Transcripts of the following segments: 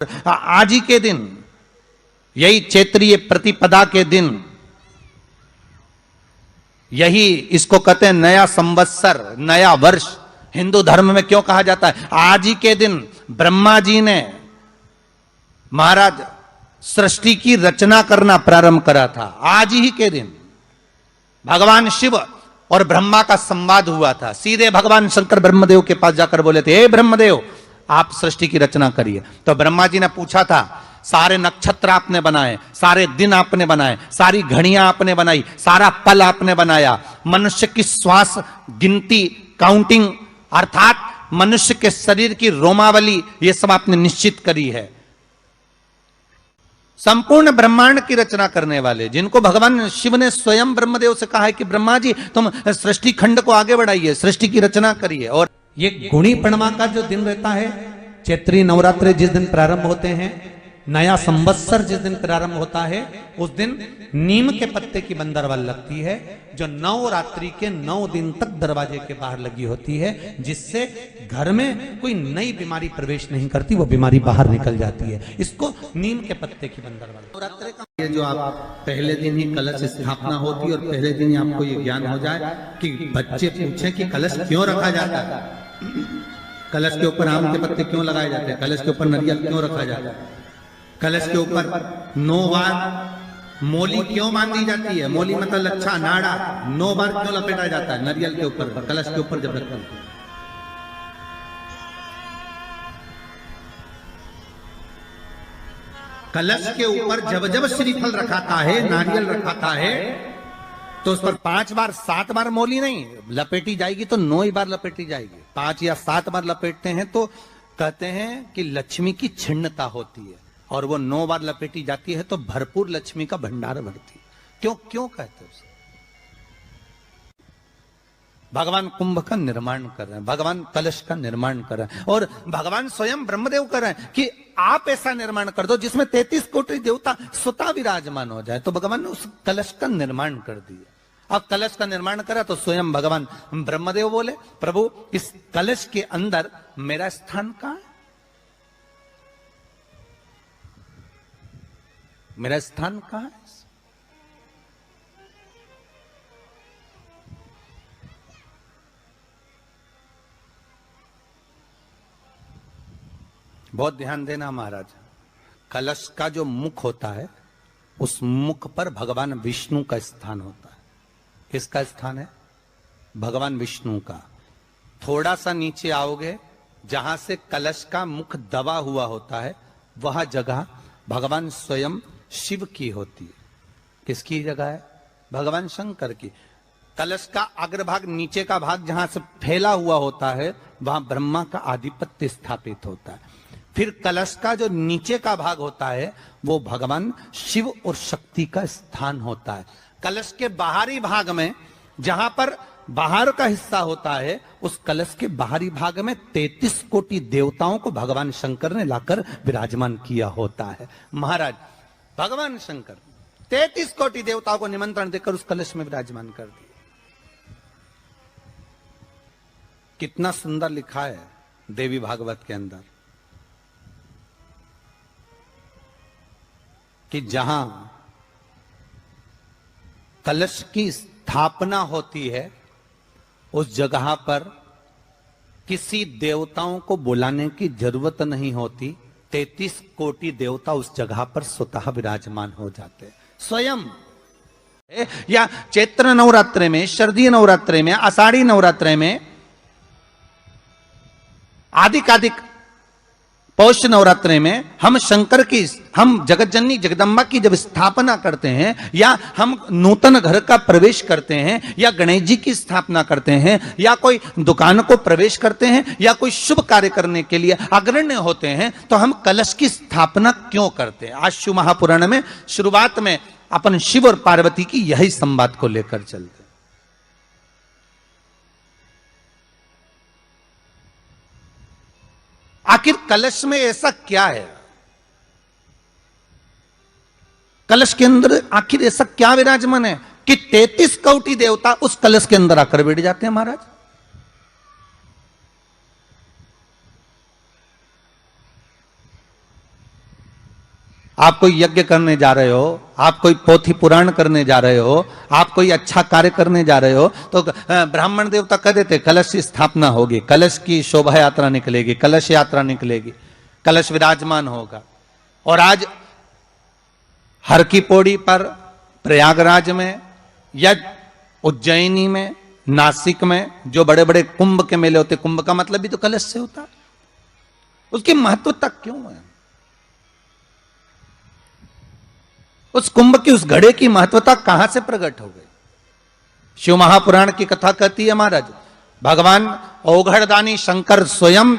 आज ही के दिन, यही चैत्रीय प्रतिपदा के दिन, यही इसको कहते हैं नया संवत्सर, नया वर्ष। हिंदू धर्म में क्यों कहा जाता है? आज ही के दिन ब्रह्मा जी ने महाराज सृष्टि की रचना करना प्रारंभ करा था। आज ही के दिन भगवान शिव और ब्रह्मा का संवाद हुआ था। सीधे भगवान शंकर ब्रह्मदेव के पास जाकर बोले थे, हे ब्रह्मदेव, आप सृष्टि की रचना करिए। तो ब्रह्मा जी ने पूछा था, सारे नक्षत्र आपने बनाए, सारे दिन आपने बनाए, सारी घड़ियां आपने बनाई, सारा पल आपने बनाया, मनुष्य की श्वास गिनती, काउंटिंग, अर्थात मनुष्य के शरीर की रोमावली, ये सब आपने निश्चित करी है। संपूर्ण ब्रह्मांड की रचना करने वाले, जिनको भगवान शिव ने स्वयं ब्रह्मदेव से कहा है कि ब्रह्मा जी तुम सृष्टि खंड को आगे बढ़ाइए, सृष्टि की रचना करिए। और ये गुणी पूर्णिमा का जो दिन रहता है, चैत्री नवरात्रि जिस दिन प्रारंभ होते हैं, नया संवत्सर जिस दिन प्रारंभ होता है, उस दिन नीम के पत्ते की बंदरवाल लगती है, जो नवरात्रि के 9 दिन तक दरवाजे के बाहर लगी होती है, जिससे घर में कोई नई बीमारी प्रवेश नहीं करती, वो बीमारी बाहर निकल जाती है। इसको नीम के पत्ते की बंदरवाल। नवरात्रि का ये जो आप पहले दिन ही कलश स्थापना होती है और पहले दिन ही आपको ये ज्ञान हो जाए कि बच्चे पूछे कि कलश क्यों रखा जाता है, कलश के ऊपर आम के पत्ते क्यों लगाए जाते हैं, कलश के ऊपर नारियल क्यों रखा जाता है, कलश के ऊपर 9 बार मोली क्यों बांधी जाती है, मोली मतलब लच्छा नाड़ा 9 बार क्यों लपेटा जाता है नारियल के ऊपर, कलश के ऊपर जब रखते हैं। कलश के ऊपर जब जब श्रीफल रखाता है, नारियल रखाता है, तो उस पर 5 बार 7 बार मोली नहीं लपेटी जाएगी, तो 9 ही बार लपेटी जाएगी। 5 या 7 बार लपेटते हैं तो कहते हैं कि लक्ष्मी की छिन्नता होती है, और वो 9 बार लपेटी जाती है तो भरपूर लक्ष्मी का भंडार भरती है। क्यों क्यों कहते हैं? भगवान कुंभ का निर्माण कर रहे हैं, भगवान कलश का निर्माण कर रहे हैं, और भगवान स्वयं ब्रह्मदेव कर रहे हैं कि आप ऐसा निर्माण कर दो जिसमें 33 कोटि देवता स्वतः विराजमान हो जाए। तो भगवान ने उस कलश का निर्माण कर दिया। अब कलश का निर्माण करा तो स्वयं भगवान ब्रह्मदेव बोले, प्रभु इस कलश के अंदर मेरा स्थान कहां है, मेरा स्थान कहां है? बहुत ध्यान देना महाराज, कलश का जो मुख होता है, उस मुख पर भगवान विष्णु का स्थान होता है। किसका स्थान है? भगवान विष्णु का। थोड़ा सा नीचे आओगे, जहां से कलश का मुख दबा हुआ होता है, वह जगह भगवान स्वयं शिव की होती है। किसकी जगह है? भगवान शंकर की। कलश का अग्रभाग, नीचे का भाग जहां से फैला हुआ होता है, वहां ब्रह्मा का आधिपत्य स्थापित होता है। फिर कलश का जो नीचे का भाग होता है, वो भगवान शिव और शक्ति का स्थान होता है। कलश के बाहरी भाग में, जहां पर बाहर का हिस्सा होता है, उस कलश के बाहरी भाग में 33 कोटि देवताओं को भगवान शंकर ने लाकर विराजमान किया होता है। महाराज भगवान शंकर 33 कोटि देवताओं को निमंत्रण देकर उस कलश में विराजमान कर दिया। कितना सुंदर लिखा है देवी भागवत के अंदर कि जहां कलश की स्थापना होती है, उस जगह पर किसी देवताओं को बुलाने की जरूरत नहीं होती। 33 कोटि देवता उस जगह पर स्वतः विराजमान हो जाते हैं स्वयं। या चैत्र नवरात्रि में, शरदीय नवरात्रि में, आषाढ़ी नवरात्रि में, आदिकादिक पौष नवरात्रि में हम शंकर की, हम जगत जननी जगदम्बा की जब स्थापना करते हैं, या हम नूतन घर का प्रवेश करते हैं, या गणेश जी की स्थापना करते हैं, या कोई दुकान को प्रवेश करते हैं, या कोई शुभ कार्य करने के लिए अग्रण्य होते हैं, तो हम कलश की स्थापना क्यों करते हैं? आज शिव महापुराण में शुरुआत में अपन शिव और पार्वती की यही संवाद को लेकर चलते। आखिर कलश में ऐसा क्या है? कलश के अंदर आखिर ऐसा क्या विराजमान है कि 33 कोटि देवता उस कलश के अंदर आकर बैठ जाते हैं महाराज? आप कोई यज्ञ करने जा रहे हो, आप कोई पोथी पुराण करने जा रहे हो, आप कोई अच्छा कार्य करने जा रहे हो, तो ब्राह्मण देवता कह देते कलश की स्थापना होगी, कलश की शोभा यात्रा निकलेगी, कलश यात्रा निकलेगी, कलश विराजमान होगा। और आज हर की पौड़ी पर, प्रयागराज में या उज्जैनी में, नासिक में जो बड़े बड़े कुंभ के मेले होते, कुंभ का मतलब भी तो कलश से होता, उसकी महत्वता क्यों है? उस कुंभ की, उस घड़े की महत्वता कहां से प्रकट हो गई? शिव महापुराण की कथा कहती है महाराज, भगवान औघड़दानी शंकर स्वयं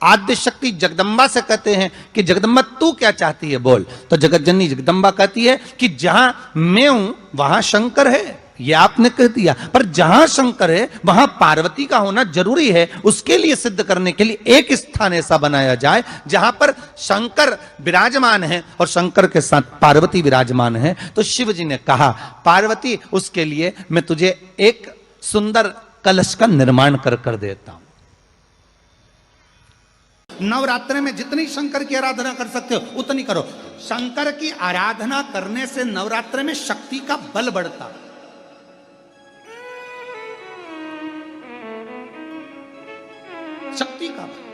आद्य शक्ति जगदम्बा से कहते हैं कि जगदम्बा तू क्या चाहती है बोल। तो जगत जननी जगदम्बा कहती है कि जहां मैं हूं वहां शंकर है, ये आपने कह दिया, पर जहां शंकर है वहां पार्वती का होना जरूरी है। उसके लिए सिद्ध करने के लिए एक स्थान ऐसा बनाया जाए जहां पर शंकर विराजमान है और शंकर के साथ पार्वती विराजमान है। तो शिव जी ने कहा पार्वती उसके लिए मैं तुझे एक सुंदर कलश का निर्माण कर देता हूं। नवरात्र में जितनी शंकर की आराधना कर सकते हो उतनी करो। शंकर की आराधना करने से नवरात्र में शक्ति का बल बढ़ता है। शक्ति का बल।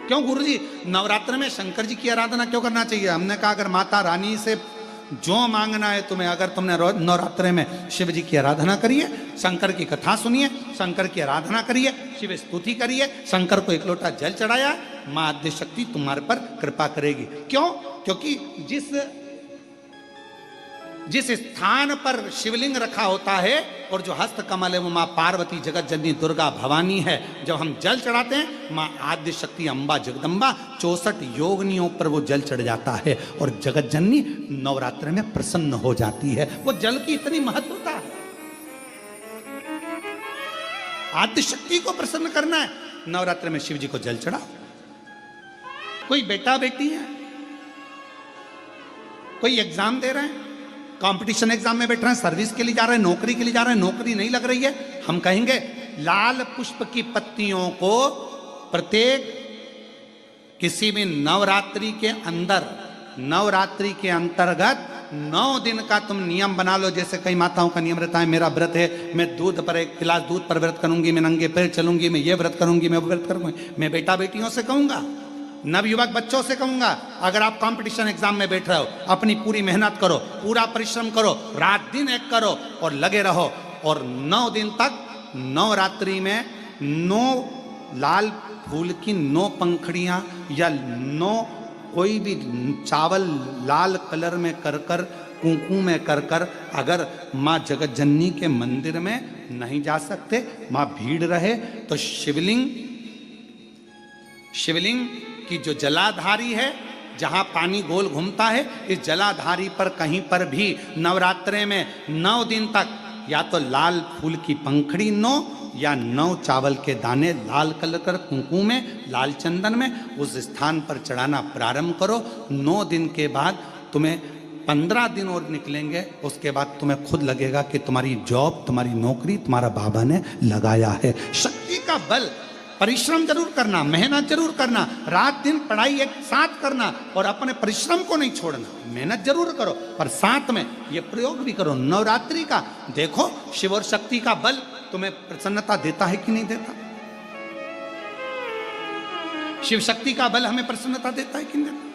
क्यों गुरुजी नवरात्र में शंकर जी की आराधना क्यों करना चाहिए? हमने कहा अगर माता रानी से जो मांगना है तुम्हें, अगर तुमने नवरात्रे में शिव जी की आराधना करिए, शंकर की कथा सुनिए, शंकर की आराधना करिए, शिव स्तुति करिए, शंकर को एक लोटा जल चढ़ाया, मां आद्य शक्ति तुम्हारे पर कृपा करेगी। क्यों? क्योंकि जिस स्थान पर शिवलिंग रखा होता है और जो हस्त कमल है वो मां पार्वती जगत जननी दुर्गा भवानी है। जब हम जल चढ़ाते हैं मां आद्य शक्ति अम्बा जगदम्बा 64 योगिनियों पर वो जल चढ़ जाता है और जगत जननी नवरात्र में प्रसन्न हो जाती है। वो जल की इतनी महत्वता है। आद्य शक्ति को प्रसन्न करना है, नवरात्र में शिव जी को जल चढ़ाओ। कोई बेटा बेटी है, कोई एग्जाम दे रहे हैं, कंपटीशन एग्जाम में बैठ रहे हैं, सर्विस के लिए जा रहे हैं, नौकरी के लिए जा रहे हैं, नौकरी नहीं लग रही है, हम कहेंगे लाल पुष्प की पत्तियों को प्रत्येक किसी भी नवरात्रि के अंदर, नवरात्रि के अंतर्गत 9 दिन का तुम नियम बना लो। जैसे कई माताओं का नियम रहता है, मेरा व्रत है, मैं दूध पर, एक गिलास दूध पर व्रत करूंगी, मैं नंगे पैर चलूंगी, मैं ये व्रत करूंगी, मैं वो व्रत करूंगी। मैं बेटा बेटियों से कहूंगा, नवयुवक बच्चों से कहूंगा, अगर आप कंपटीशन एग्जाम में बैठ रहे हो, अपनी पूरी मेहनत करो, पूरा परिश्रम करो, रात दिन एक करो और लगे रहो। और 9 दिन तक नवरात्रि में 9 लाल फूल की 9 पंखड़ियां या 9 कोई भी चावल लाल कलर में कर कर, कुंकू में कर कर, अगर माँ जगत जननी के मंदिर में नहीं जा सकते, माँ भीड़ रहे, तो शिवलिंग की जो जलाधारी है, जहां पानी गोल घूमता है, इस जलाधारी पर कहीं पर भी नवरात्रे में 9 दिन तक या तो लाल फूल की पंखड़ी 9 या 9 चावल के दाने लाल कलर कर कुंकू में, लाल चंदन में उस स्थान पर चढ़ाना प्रारंभ करो। 9 दिन के बाद तुम्हें 15 दिन और निकलेंगे, उसके बाद तुम्हें खुद लगेगा कि तुम्हारी जॉब, तुम्हारी नौकरी तुम्हारा बाबा ने लगाया है। शक्ति का बल। परिश्रम जरूर करना, मेहनत जरूर करना, रात दिन पढ़ाई एक साथ करना और अपने परिश्रम को नहीं छोड़ना। मेहनत जरूर करो पर साथ में ये प्रयोग भी करो नवरात्रि का। देखो शिव और शक्ति का बल तुम्हें प्रसन्नता देता है कि नहीं देता? शिव शक्ति का बल हमें प्रसन्नता देता है कि नहीं देता?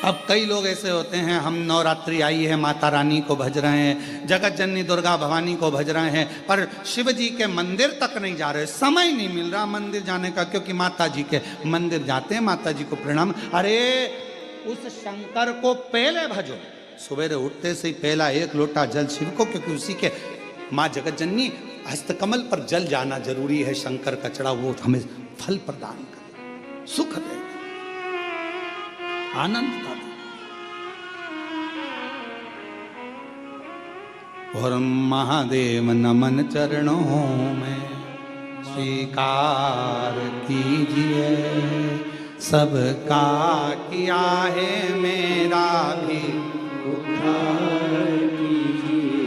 अब कई लोग ऐसे होते हैं, हम नवरात्रि आई है, माता रानी को भज रहे हैं, जगत जननी दुर्गा भवानी को भज रहे हैं, पर शिव जी के मंदिर तक नहीं जा रहे, समय नहीं मिल रहा मंदिर जाने का, क्योंकि माता जी के मंदिर जाते हैं, माता जी को प्रणाम। अरे उस शंकर को पहले भजो, सवेरे उठते से ही पहला 1 लोटा जल शिव को, क्योंकि उसी के माँ जगत जननी हस्तकमल पर जल जाना जरूरी है। शंकर का चढ़ा वो हमें फल प्रदान करे, सुख दे, आनंद का। और महादेव नमन चरणों में स्वीकार कीजिए, सबका किया है मेरा भी उद्धार कीजिए,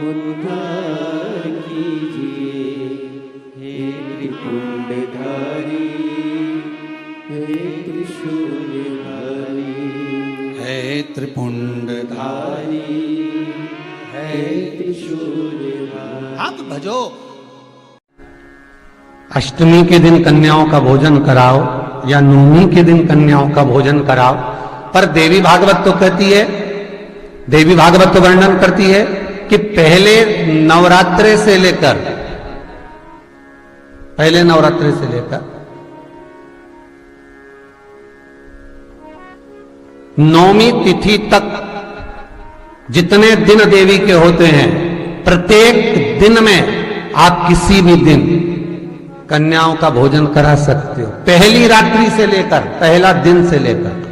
उद्धार कीजिए आप भजो। अष्टमी के दिन कन्याओं का भोजन कराओ या नवमी के दिन कन्याओं का भोजन कराओ, पर देवी भागवत तो कहती है, देवी भागवत तो वर्णन करती है कि पहले नवरात्रे से लेकर नौमी तिथि तक जितने दिन देवी के होते हैं, प्रत्येक दिन में आप किसी भी दिन कन्याओं का भोजन करा सकते हो, पहली रात्रि से लेकर, पहला दिन से लेकर।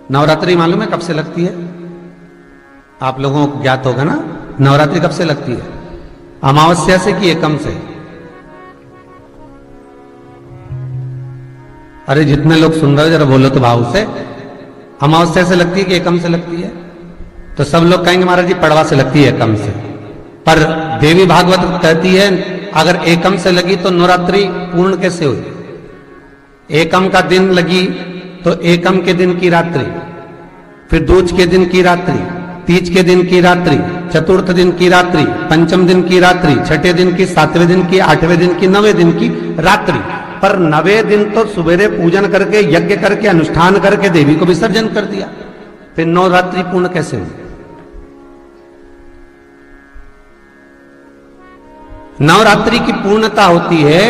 नवरात्रि मालूम है कब से लगती है? आप लोगों को ज्ञात होगा ना, नवरात्रि कब से लगती है? अमावस्या से कि एकम से? अरे जितने लोग सुन रहे हो जरा बोलो तो भाव से। अमावस्या से लगती है कि एकम से लगती है? तो सब लोग कहेंगे महाराज जी पड़वा से लगती है, एकम से। पर देवी भागवत कहती है अगर एकम से लगी तो नवरात्रि पूर्ण कैसे हुई? एकम का दिन लगी तो एकम के दिन की रात्रि, फिर दूज के दिन की रात्रि, तीज के दिन की रात्रि, चतुर्थ दिन की रात्रि, पंचम दिन की रात्रि, छठे दिन की, सातवें दिन की, आठवें दिन की, नवें दिन की रात्रि। पर नवे दिन तो सुबेरे पूजन करके, यज्ञ करके, अनुष्ठान करके देवी को विसर्जन कर दिया, फिर नवरात्रि पूर्ण कैसे हुई? नवरात्रि की पूर्णता होती है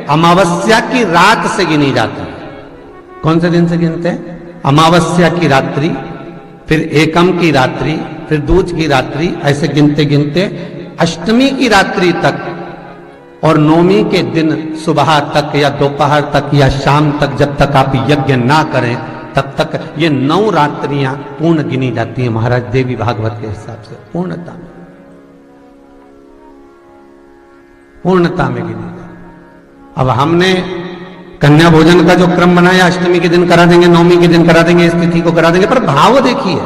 अमावस्या की रात से गिनी जाती है। कौन से दिन से गिनते हैं? अमावस्या की रात्रि, फिर एकम की रात्रि, फिर दूज की रात्रि, ऐसे गिनते गिनते अष्टमी की रात्रि तक और नौमी के दिन सुबह तक या दोपहर तक या शाम तक, जब तक आप यज्ञ ना करें तब तक ये 9 रात्रियां पूर्ण गिनी जाती हैं महाराज देवी भागवत के हिसाब से। पूर्णता में गिनी जाती। अब हमने कन्या भोजन का जो क्रम बनाया, अष्टमी के दिन करा देंगे, नौमी के दिन करा देंगे, इस तिथि को करा देंगे, पर भाव देखिए,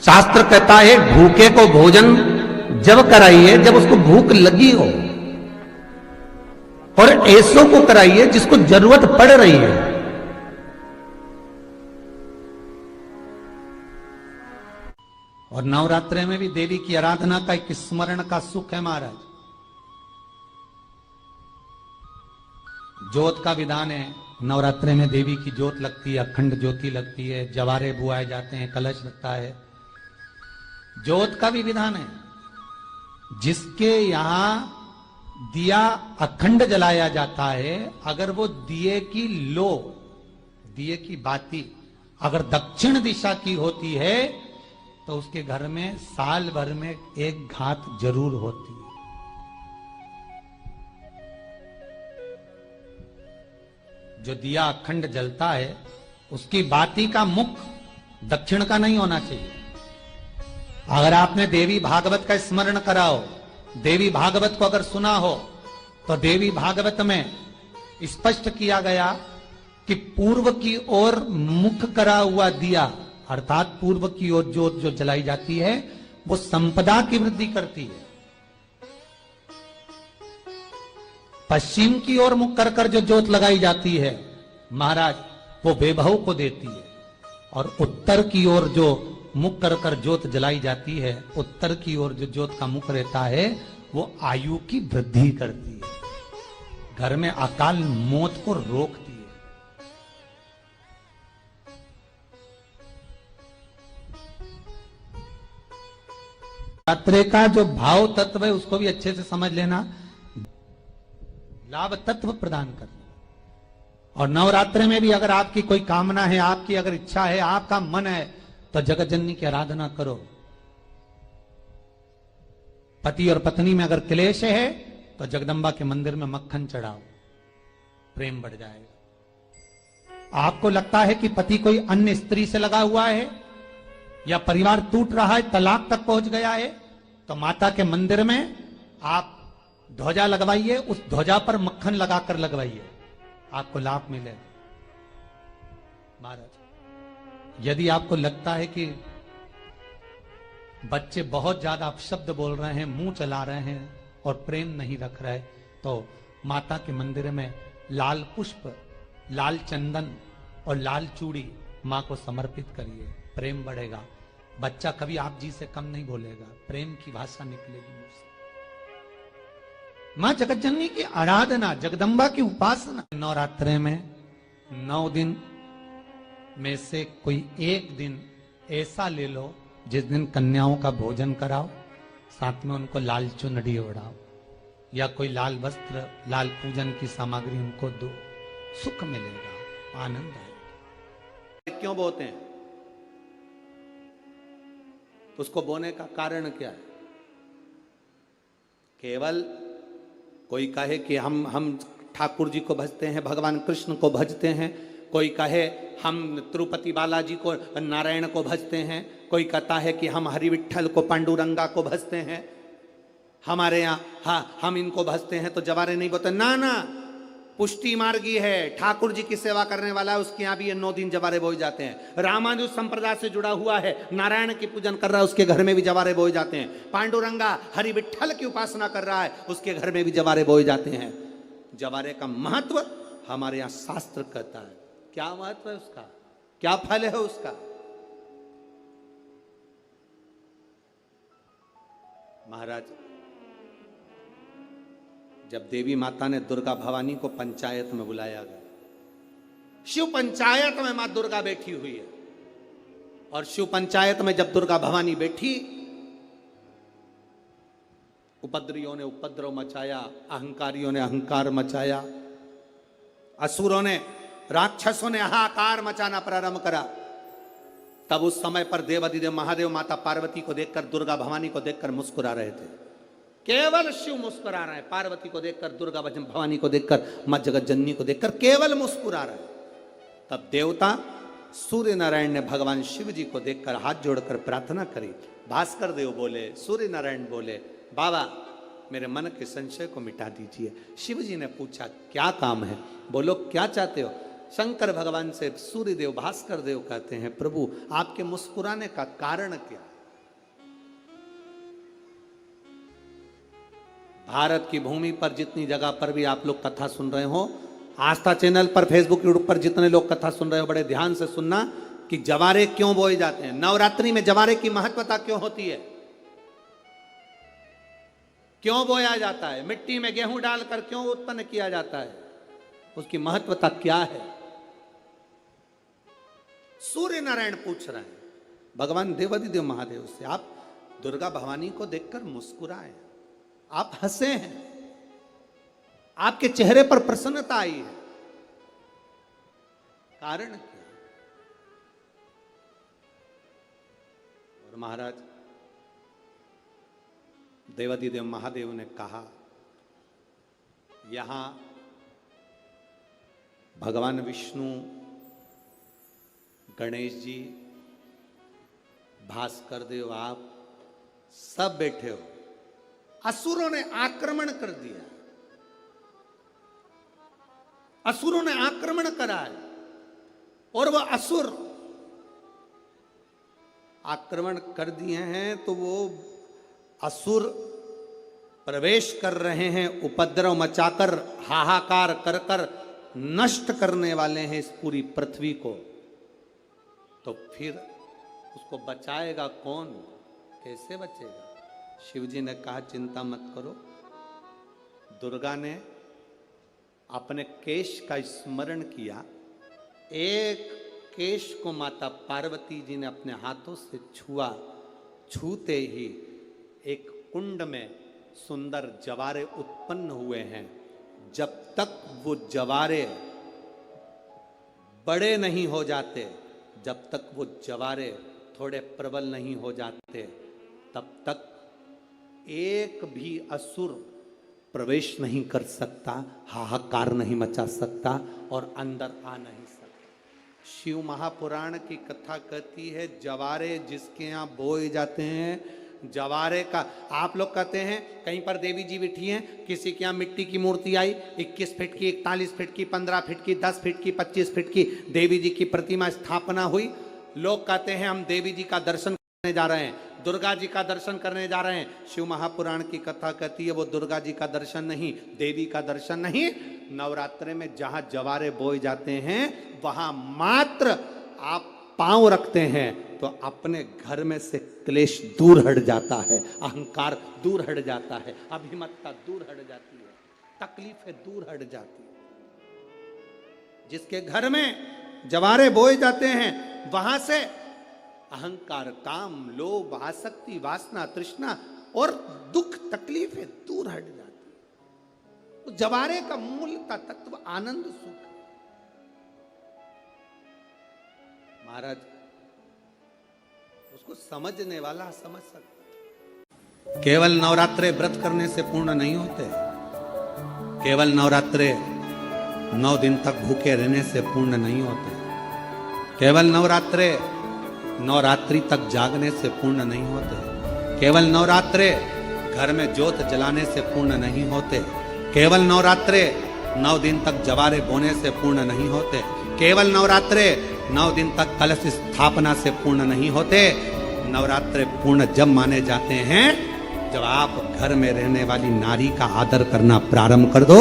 शास्त्र कहता है भूखे को भोजन जब कराइए जब उसको भूख लगी हो, और ऐसों को कराइए जिसको जरूरत पड़ रही है। और नवरात्रि में भी देवी की आराधना का एक स्मरण का सुख है महाराज। ज्योत का विधान है, नवरात्रि में देवी की ज्योत लगती है, अखंड ज्योति लगती है, जवारे बुआए जाते हैं, कलश लगता है। ज्योत का भी विधान है, जिसके यहां दिया अखंड जलाया जाता है, अगर वो दिए की लो, दिए की बाती अगर दक्षिण दिशा की होती है तो उसके घर में साल भर में एक घात जरूर होती है। जो दिया अखंड जलता है उसकी बाती का मुख दक्षिण का नहीं होना चाहिए। अगर आपने देवी भागवत का स्मरण करा हो, देवी भागवत को अगर सुना हो, तो देवी भागवत में स्पष्ट किया गया कि पूर्व की ओर मुख करा हुआ दिया, अर्थात पूर्व की ओर ज्योत जो जलाई जाती है वो संपदा की वृद्धि करती है। पश्चिम की ओर मुख कर कर जो ज्योत लगाई जाती है महाराज वो वैभव को देती है, और उत्तर की ओर जो मुख कर कर ज्योत जलाई जाती है, उत्तर की ओर जो ज्योत का मुख रहता है वो आयु की वृद्धि करती है, घर में अकाल मौत को रोकती है। रात्रि का जो भाव तत्व है उसको भी अच्छे से समझ लेना, लाभ तत्व प्रदान करना। और नवरात्रि में भी अगर आपकी कोई कामना है, आपकी अगर इच्छा है, आपका मन है, तो जगत जननी की आराधना करो। पति और पत्नी में अगर क्लेश है तो जगदम्बा के मंदिर में मक्खन चढ़ाओ, प्रेम बढ़ जाएगा। आपको लगता है कि पति कोई अन्य स्त्री से लगा हुआ है या परिवार टूट रहा है, तलाक तक पहुंच गया है, तो माता के मंदिर में आप ध्वजा लगवाइए, उस ध्वजा पर मक्खन लगाकर लगवाइए, आपको लाभ मिलेगा। महाराज यदि आपको लगता है कि बच्चे बहुत ज्यादा अपशब्द बोल रहे हैं, मुंह चला रहे हैं, और प्रेम नहीं रख रहे तो माता के मंदिर में लाल पुष्प, लाल चंदन और लाल चूड़ी माँ को समर्पित करिए, प्रेम बढ़ेगा। बच्चा कभी आप जी से कम नहीं बोलेगा, प्रेम की भाषा निकलेगी मुझसे। मां जगत जननी की आराधना, जगदम्बा की उपासना। नवरात्रे में 9 दिन में से कोई एक दिन ऐसा ले लो जिस दिन कन्याओं का भोजन कराओ, साथ में उनको लाल चुनरी ओढ़ाओ या कोई लाल वस्त्र, लाल पूजन की सामग्री उनको दो, सुख मिलेगा, आनंद आएगा। क्यों बोते हैं? उसको बोने का कारण क्या है? केवल कोई कहे कि हम ठाकुर जी को भजते हैं, भगवान कृष्ण को भजते हैं, कोई कहे हम तिरुपति बालाजी को, नारायण को भजते हैं, कोई कहता है कि हम हरि विठ्ठल को, पांडुरंगा को भजते हैं, हमारे यहाँ हाँ हम इनको भजते हैं तो जवारे नहीं बोते। ना ना, पुष्टि मार्गी है, ठाकुर जी की सेवा करने वाला है, उसके यहाँ भी ये 9 दिन जवारे बोए जाते हैं। रामानुज संप्रदाय से जुड़ा हुआ है, नारायण की पूजन कर रहा है, उसके घर में भी जवारे बोए जाते हैं। पांडुरंगा हरि विठ्ठल की उपासना कर रहा है, उसके घर में भी जवारे बोए जाते हैं। जवारे का महत्व हमारे यहाँ शास्त्र कहता है। क्या महत्व है उसका, क्या फल है उसका? महाराज, जब देवी माता ने दुर्गा भवानी को पंचायत में बुलाया गया, शिव पंचायत में मां दुर्गा बैठी हुई है, और शिव पंचायत में जब दुर्गा भवानी बैठी, उपद्रवियों ने उपद्रव मचाया, अहंकारियों ने अहंकार मचाया, असुरों ने, राक्षसों ने हाहाकार मचाना प्रारंभ करा। तब उस समय पर देवाधिदेव महादेव माता पार्वती को देखकर, दुर्गा भवानी को देखकर मुस्कुरा रहे थे। केवल शिव मुस्कुरा रहे हैं, पार्वती को देखकर, दुर्गा भवानी को देखकर, मां जगत जननी को देखकर केवल मुस्कुरा रहे। तब देवता सूर्य नारायण ने भगवान शिव जी को देखकर हाथ जोड़कर प्रार्थना करी। भास्कर देव बोले, सूर्य नारायण बोले, बाबा मेरे मन के संशय को मिटा दीजिए। शिव जी ने पूछा क्या काम है? बोलो क्या चाहते हो? शंकर भगवान से सूर्य देव, भास्कर देव कहते हैं, प्रभु आपके मुस्कुराने का कारण क्या? भारत की भूमि पर जितनी जगह पर भी आप लोग कथा सुन रहे हो, आस्था चैनल पर, फेसबुक, यूट्यूब पर जितने लोग कथा सुन रहे हो, बड़े ध्यान से सुनना कि जवारे क्यों बोए जाते हैं। नवरात्रि में जवारे की महत्वता क्यों होती है, क्यों बोया जाता है, मिट्टी में गेहूं डालकर क्यों उत्पन्न किया जाता है, उसकी महत्वता क्या है? सूर्य नारायण पूछ रहे हैं भगवान देवाधिदेव महादेव से, आप दुर्गा भवानी को देखकर मुस्कुराए, आप हंसे हैं, आपके चेहरे पर प्रसन्नता आई है, कारण क्या? और महाराज देवाधिदेव महादेव ने कहा, यहां भगवान विष्णु, गणेश जी, भास्कर देव, आप सब बैठे हो। असुरों ने आक्रमण कर दिया, असुरों ने आक्रमण करा है, और वह असुर आक्रमण कर दिए हैं तो वो असुर प्रवेश कर रहे हैं, उपद्रव मचाकर, हाहाकार कर कर नष्ट करने वाले हैं इस पूरी पृथ्वी को। तो फिर उसको बचाएगा कौन, कैसे बचेगा? शिव जी ने कहा चिंता मत करो। दुर्गा ने अपने केश का स्मरण किया, एक केश को माता पार्वती जी ने अपने हाथों से छुआ, छूते ही एक कुंड में सुंदर जवारे उत्पन्न हुए हैं। जब तक वो जवारे बड़े नहीं हो जाते, जब तक वो जवारे थोड़े प्रबल नहीं हो जाते, तब तक एक भी असुर प्रवेश नहीं कर सकता, हाहाकार नहीं मचा सकता और अंदर आ नहीं सकता। शिव महापुराण की कथा कहती है, जवारे जिसके यहाँ बोए जाते हैं, जवारे का, आप लोग कहते हैं कहीं पर देवी जी बैठी हैं, किसी के यहाँ मिट्टी की मूर्ति आई, 21 फीट की, 41 फीट की, 15 फीट की, 10 फीट की, 25 फीट की देवी जी की प्रतिमा स्थापना हुई। लोग कहते हैं हम देवी जी का दर्शन करने जा रहे हैं। दुर्गा जी का दर्शन करने जा रहे हैं, शिव महापुराण की कथा कहती है वो दुर्गा जी का दर्शन नहीं, देवी का दर्शन नहीं, नवरात्रे में जहां जवारे बोए जाते हैं वहां मात्र आप पांव रखते हैं तो अपने घर में से क्लेश दूर हट जाता है, अहंकार दूर हट जाता है, अभिमतता दूर हट जाती है, तकलीफें दूर हट जाती है। जिसके घर में जवारे बोए जाते हैं वहां से अहंकार, काम, लोभ, आसक्ति, वासना, तृष्णा और दुख, तकलीफें दूर हट जाती है। तो जवारे का मूल तत्व आनंद, सुख। महाराज उसको समझने वाला समझ सकता। केवल नवरात्रे व्रत करने से पूर्ण नहीं होते, केवल नवरात्रे 9 दिन तक भूखे रहने से पूर्ण नहीं होते, केवल नवरात्रे नवरात्रि तक जागने से पूर्ण नहीं होते, केवल नवरात्रे घर में ज्योत जलाने से पूर्ण नहीं होते, केवल नवरात्रे 9 दिन तक जवारे बोने से पूर्ण नहीं होते, केवल नवरात्रे 9 दिन तक कलश स्थापना से पूर्ण नहीं होते। नवरात्रे पूर्ण जब माने जाते हैं जब आप घर में रहने वाली नारी का आदर करना प्रारंभ कर दो।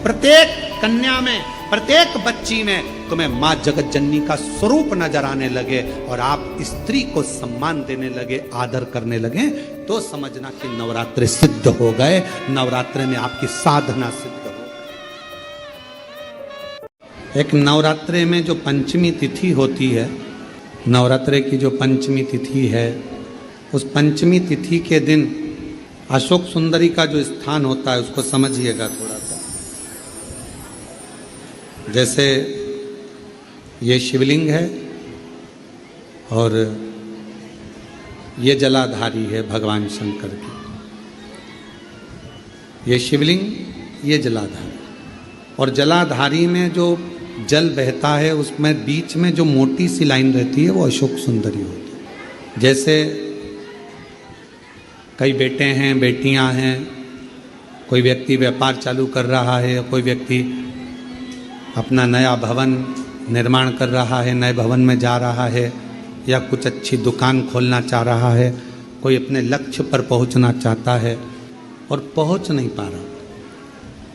प्रत्येक कन्या में, प्रत्येक बच्ची में तुम्हें मां जगत जननी का स्वरूप नजर आने लगे और आप स्त्री को सम्मान देने लगे, आदर करने लगे, तो समझना कि नवरात्रे सिद्ध हो गए, नवरात्रे में आपकी साधना सिद्ध हो गई। एक नवरात्रे में जो पंचमी तिथि होती है, नवरात्रे की जो पंचमी तिथि है, उस पंचमी तिथि के दिन अशोक सुंदरी का जो स्थान होता है उसको समझिएगा थोड़ा सा। जैसे ये शिवलिंग है और ये जलाधारी है भगवान शंकर की, ये शिवलिंग, ये जलाधारी, और जलाधारी में जो जल बहता है उसमें बीच में जो मोटी सी लाइन रहती है वो अशोक सुंदरी होती है। जैसे कई बेटे हैं, बेटियां हैं, कोई व्यक्ति व्यापार चालू कर रहा है, कोई व्यक्ति अपना नया भवन निर्माण कर रहा है, नए भवन में जा रहा है, या कुछ अच्छी दुकान खोलना चाह रहा है, कोई अपने लक्ष्य पर पहुंचना चाहता है और पहुंच नहीं पा रहा,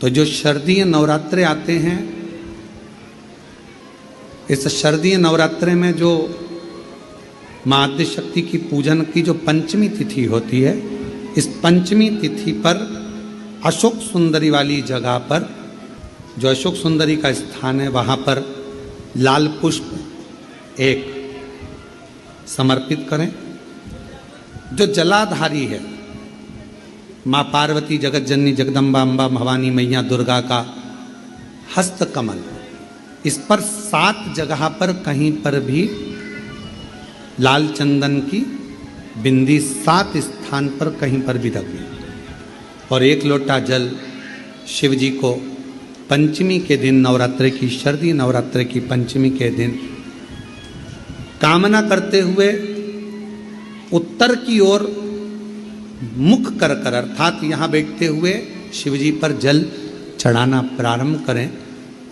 तो जो शारदीय नवरात्रे आते हैं, इस शारदीय नवरात्रे में जो मां आद्य शक्ति की पूजन की जो पंचमी तिथि होती है, इस पंचमी तिथि पर अशोक सुंदरी वाली जगह पर, जो अशोक सुंदरी का स्थान है, वहां पर लाल पुष्प एक समर्पित करें। जो जलाधारी है, मां पार्वती, जगत जननी, जगदम्बा, अम्बा, भवानी मैया, दुर्गा का हस्त कमल, इस पर 7 जगह पर कहीं पर भी लाल चंदन की बिंदी 7 स्थान पर कहीं पर भी रखी, और 1 लोटा जल शिव जी को पंचमी के दिन, नवरात्रि की, शारदीय नवरात्रि की पंचमी के दिन कामना करते हुए उत्तर की ओर मुख कर कर, अर्थात यहाँ बैठते हुए शिव जी पर जल चढ़ाना प्रारंभ करें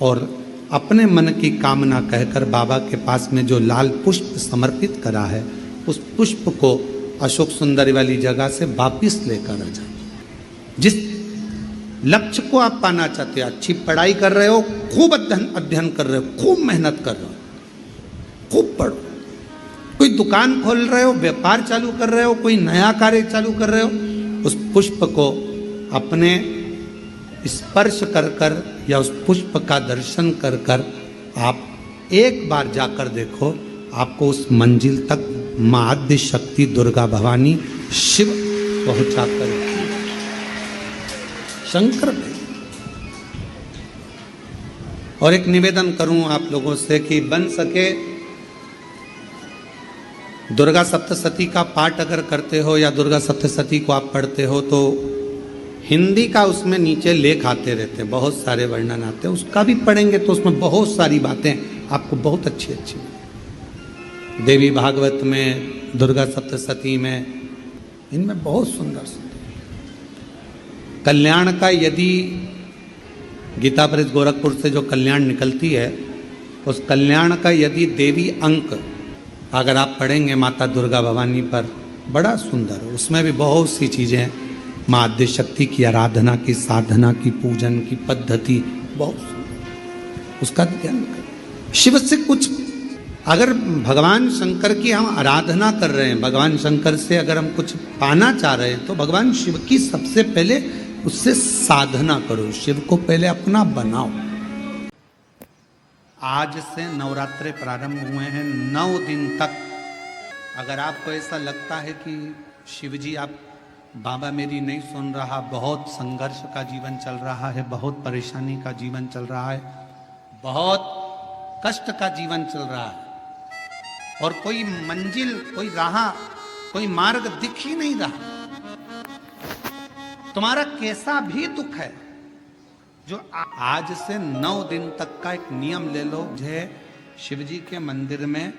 और अपने मन की कामना कहकर बाबा के पास में जो लाल पुष्प समर्पित करा है उस पुष्प को अशोक सुंदरी वाली जगह से वापिस लेकर आ जाए। जिस लक्ष्य को आप पाना चाहते हो, अच्छी पढ़ाई कर रहे हो, खूब अध्ययन कर रहे हो, खूब मेहनत कर रहे हो, खूब पढ़ो, कोई दुकान खोल रहे हो, व्यापार चालू कर रहे हो, कोई नया कार्य चालू कर रहे हो, उस पुष्प को अपने स्पर्श कर कर या उस पुष्प का दर्शन कर कर आप एक बार जाकर देखो, आपको उस मंजिल तक मां आद्य शक्ति, दुर्गा भवानी, शिव पहुंचा कर शंकर भाई। और एक निवेदन करूं आप लोगों से कि बन सके दुर्गा सप्तशती का पाठ अगर करते हो या दुर्गा सप्तशती को आप पढ़ते हो तो हिंदी का उसमें नीचे लेख आते रहते हैं, बहुत सारे वर्णन आते हैं, उसका भी पढ़ेंगे तो उसमें बहुत सारी बातें आपको बहुत अच्छी अच्छी, देवी भागवत में, दुर्गा सप्तशती में, इनमें बहुत सुंदर सुंदर कल्याण का, यदि गीता प्रेस गोरखपुर से जो कल्याण निकलती है, उस कल्याण का यदि देवी अंक अगर आप पढ़ेंगे माता दुर्गा भवानी पर, बड़ा सुंदर, उसमें भी बहुत सी चीजें हैं। माँ आद्य शक्ति की आराधना की, साधना की, पूजन की पद्धति बहुत सुंदर, उसका ध्यान करें। शिव से कुछ, अगर भगवान शंकर की हम आराधना कर रहे हैं, भगवान शंकर से अगर हम कुछ पाना चाह रहे हैं, तो भगवान शिव की सबसे पहले उससे साधना करो, शिव को पहले अपना बनाओ। आज से नवरात्रे प्रारंभ हुए हैं, 9 दिन तक। अगर आपको ऐसा लगता है कि शिव जी आप बाबा मेरी नहीं सुन रहा, बहुत संघर्ष का जीवन चल रहा है, बहुत परेशानी का जीवन चल रहा है, बहुत कष्ट का जीवन चल रहा है, और कोई मंजिल, कोई राह, कोई मार्ग दिख ही नहीं रहा, तुम्हारा कैसा भी दुख है, जो आज से 9 दिन तक का एक नियम ले लो। मुझे शिव जी के मंदिर में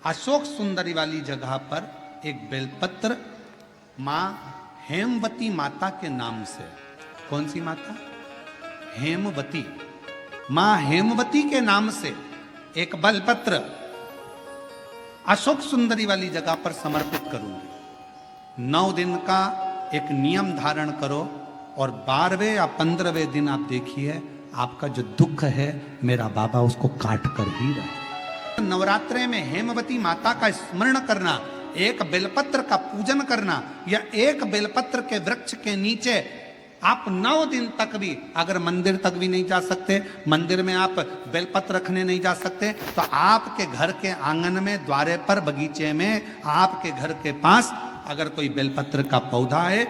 अशोक सुंदरी वाली जगह पर एक बेलपत्र माँ हेमवती माता के नाम से, कौन सी माता? हेमवती, माँ हेमवती के नाम से एक बेलपत्र अशोक सुंदरी वाली जगह पर समर्पित करूंगी। 9 दिन का एक नियम धारण करो, और 12वें या 15वें दिन आप देखिए आपका जो दुख है मेरा बाबा उसको काट कर ही रहा है। नवरात्रे में हेमवती माता का स्मरण करना, एक बेलपत्र का पूजन करना, या एक बेलपत्र के वृक्ष के नीचे आप 9 दिन तक भी, अगर मंदिर तक भी नहीं जा सकते, मंदिर में आप बेलपत्र रखने नहीं जा सकते, तो आपके घर के आंगन में, द्वारे पर, बगीचे में, आपके घर के पास अगर कोई बेलपत्र का पौधा है,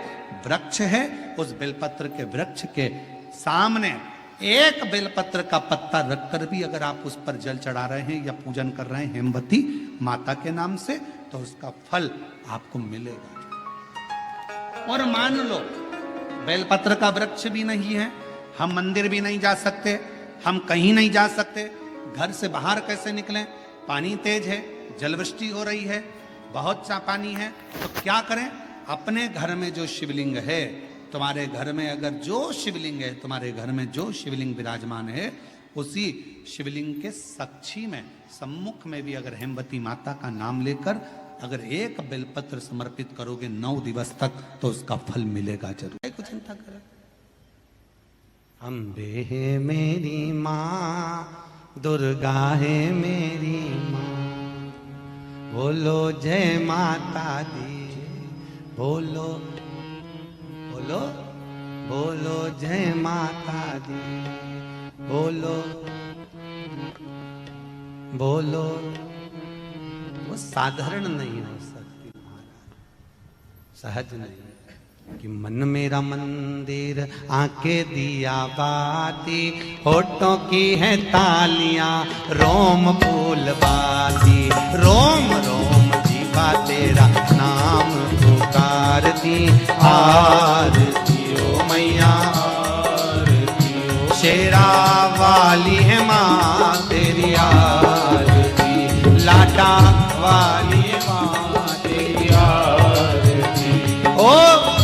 वृक्ष है, उस बेलपत्र के वृक्ष के सामने एक बेलपत्र का पत्ता रखकर भी अगर आप उस पर जल चढ़ा रहे हैं या पूजन कर रहे हैं हेमवती माता के नाम से, तो उसका फल आपको मिलेगा। और मान लो बेलपत्र का वृक्ष भी नहीं है, हम मंदिर भी नहीं जा सकते, हम कहीं नहीं जा सकते, घर से बाहर कैसे निकलें? पानी तेज है, जलवृष्टि हो रही है, बहुत सा पानी है, तो क्या करें? अपने घर में जो शिवलिंग है, तुम्हारे घर में अगर जो शिवलिंग है, तुम्हारे घर में जो शिवलिंग विराजमान है, उसी शिवलिंग के साक्षी में, सम्मुख में भी अगर हेमवती माता का नाम लेकर अगर एक बेलपत्र समर्पित करोगे 9 दिवस तक, तो उसका फल मिलेगा जरूर। कुछ चिंता करें। अम्बे है मेरी माँ, दुर्गा है मेरी माँ, बोलो जय माता दी, बोलो बोलो बोलो जय माता दी, बोलो बोलो। वो साधारण नहीं हो सकती महाराज, सहज नहीं। कि मन मेरा मंदिर, आंखें दिया बाती, होठों की है तालियां, रोम फूल बाती, रोम रोम जीवा तेरा नाम पुकारती, आरती ओ मैया आरती ओ, शेरा वाली है माँ तेरी आरती, लाटा वाली है माँ तेरी आरती। ओ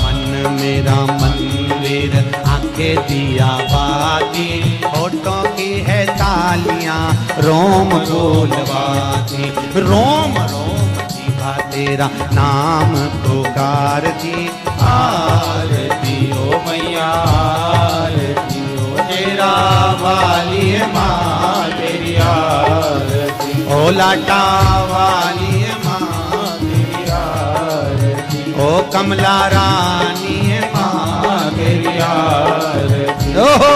मन मेरा मंदिर, आंखें दिया बाती, होठों की है तालियां, रोम फूल बाती, रोम रोम जीवा तेरा नाम पुकारती, आरती ओ मैया आरती ओ, तेरा वाली है माँ तेरी आरती, ओ लाटा वाली है माँ तेरी आरती, ओ कमला रानी है माँ तेरी आरती। ओहो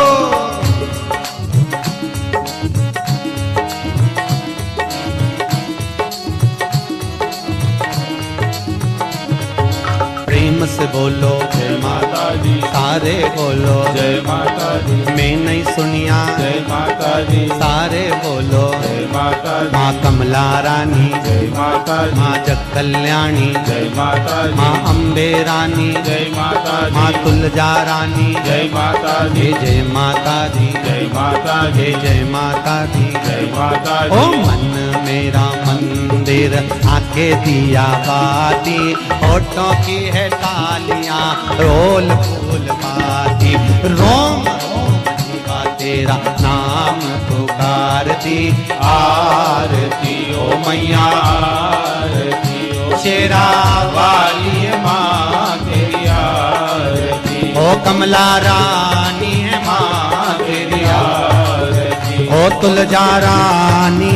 प्रेम से बोलो जय माता दी, सारे बोलो जय माता दी, मैं नहीं सुनिया जय माता दी, सारे बोलो जय माता दी, माँ कमला रानी, जय माता दी, माँ जग कल्याणी, जय माता दी, माँ अम्बे रानी, जय माता दी, माँ तुलजा रानी, जय माता दी, जय माता दी, जय माता दी, जय माता दी, जय माता दी। ओ मन मेरा मंदिर, आंखें दिया बाती, होठों की है तालियां, रोल फूल बाती, रोम रोम जीवा तेरा नाम पुकारती, आरती ओ मैया आरती ओ, शेरा वाली कमला रानी है माँ तेरी आरती, आरती ओ तुलजा रानी